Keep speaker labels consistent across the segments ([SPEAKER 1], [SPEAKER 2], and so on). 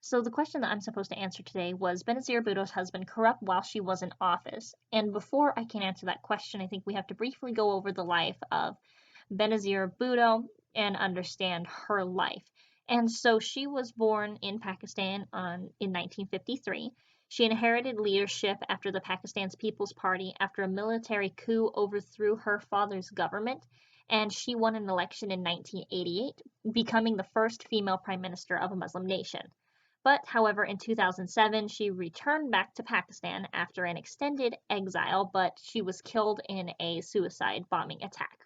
[SPEAKER 1] So the question that I'm supposed to answer today was Benazir Bhutto's husband corrupt while she was in office? And before I can answer that question, I think we have to briefly go over the life of Benazir Bhutto and understand her life. And so she was born in Pakistan in 1953. She inherited leadership after the Pakistan's People's Party after a military coup overthrew her father's government, and she won an election in 1988, becoming the first female prime minister of a Muslim nation. But, however, in 2007, she returned back to Pakistan after an extended exile, but she was killed in a suicide bombing attack.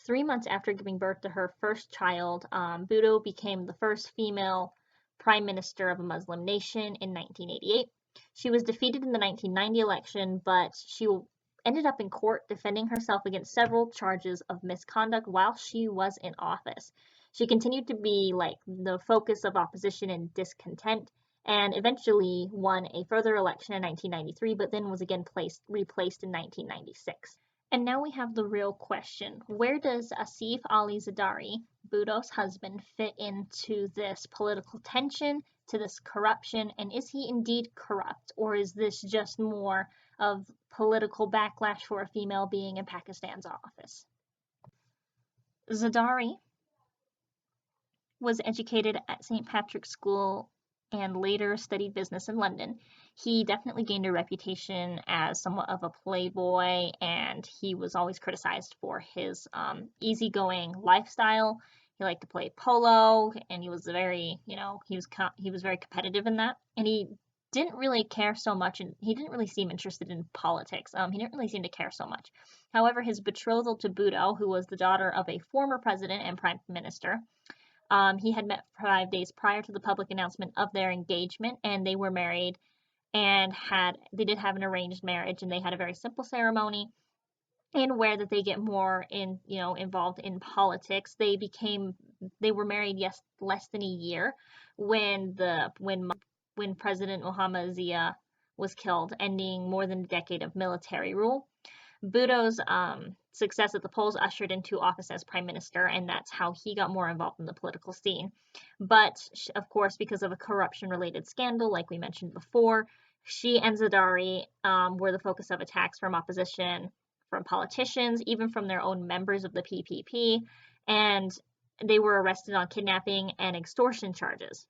[SPEAKER 1] 3 months after giving birth to her first child, Bhutto became the first female prime minister of a Muslim nation in 1988. She was defeated in the 1990 election, but she ended up in court defending herself against several charges of misconduct while she was in office. She continued to be like the focus of opposition and discontent, and eventually won a further election in 1993, but then was again replaced in 1996. And now we have the real question. Where does Asif Ali Zardari, Bhutto's husband, fit into this political tension, to this corruption, and is he indeed corrupt, or is this just more of political backlash for a female being in Pakistan's office? Zardari was educated at St. Patrick's School and later studied business in London. He definitely gained a reputation as somewhat of a playboy, and he was always criticized for his easygoing lifestyle. He liked to play polo, and he was very, he was very competitive in that. And he didn't really care so much, and he didn't really seem interested in politics. He didn't really seem to care so much. However, his betrothal to Bhutto, who was the daughter of a former president and prime minister, he had met 5 days prior to the public announcement of their engagement, and they were married and they did have an arranged marriage, and they had a very simple ceremony. And where that they get more involved in politics, they were married less than a year when President Muhammad Zia was killed, ending more than a decade of military rule. Bhutto's success at the polls ushered into office as prime minister, and that's how he got more involved in the political scene. But, of course, because of a corruption-related scandal, like we mentioned before, she and Zardari were the focus of attacks from opposition, from politicians, even from their own members of the PPP, and they were arrested on kidnapping and extortion charges.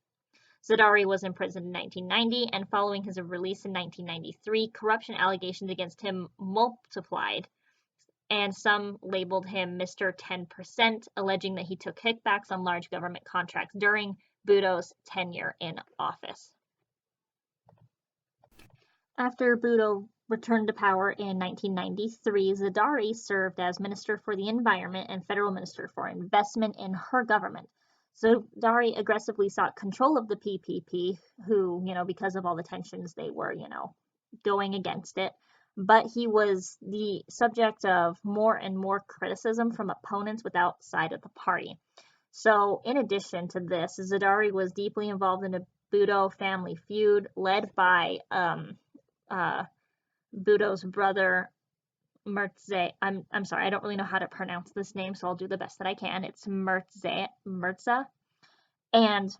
[SPEAKER 1] Zardari was imprisoned in 1990, and following his release in 1993, corruption allegations against him multiplied, and some labeled him Mr. 10%, alleging that he took kickbacks on large government contracts during Bhutto's tenure in office. After Bhutto returned to power in 1993, Zardari served as Minister for the Environment and Federal Minister for Investment in her government. Zardari aggressively sought control of the PPP, who, because of all the tensions, they were, going against it. But he was the subject of more and more criticism from opponents outside of the party. So, in addition to this, Zardari was deeply involved in a Bhutto family feud led by Bhutto's brother, Mirza. I'm sorry, I don't really know how to pronounce this name, so I'll do the best that I can. It's Mirza, and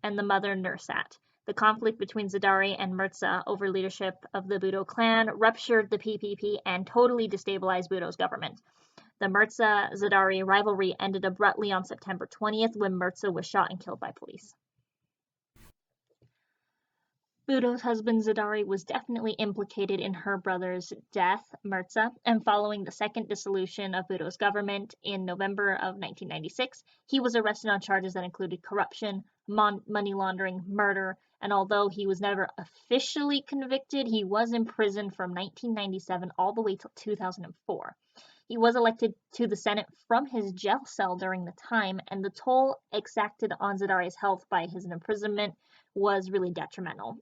[SPEAKER 1] the mother Nursat. The conflict between Zardari and Mirza over leadership of the Bhutto clan ruptured the PPP and totally destabilized Bhutto's government. The Mirza-Zardari rivalry ended abruptly on September 20th when Mirza was shot and killed by police. Bhutto's husband Zardari was definitely implicated in her brother's death, Mirza, and following the second dissolution of Bhutto's government in November of 1996, he was arrested on charges that included corruption, money laundering, murder, and although he was never officially convicted, he was imprisoned from 1997 all the way till 2004. He was elected to the Senate from his jail cell during the time, and the toll exacted on Zardari's health by his imprisonment was really detrimental.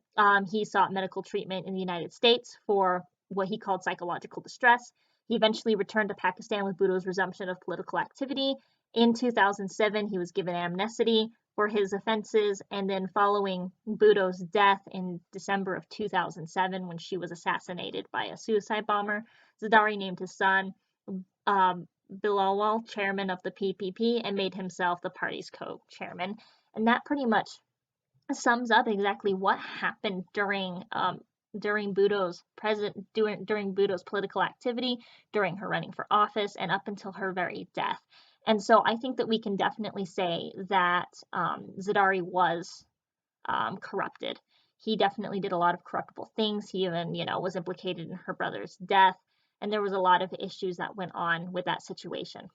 [SPEAKER 1] He sought medical treatment in the United States for what he called psychological distress. He eventually returned to Pakistan with Bhutto's resumption of political activity. In 2007, he was given amnesty for his offenses, and then following Bhutto's death in December of 2007, when she was assassinated by a suicide bomber, Zardari named his son Bilawal chairman of the PPP and made himself the party's co-chairman. And that pretty much sums up exactly what happened during Buto's political activity, during her running for office, and up until her very death. And so I think that we can definitely say that Zardari was corrupted. He definitely did a lot of corruptible things. He even, was implicated in her brother's death, and there was a lot of issues that went on with that situation.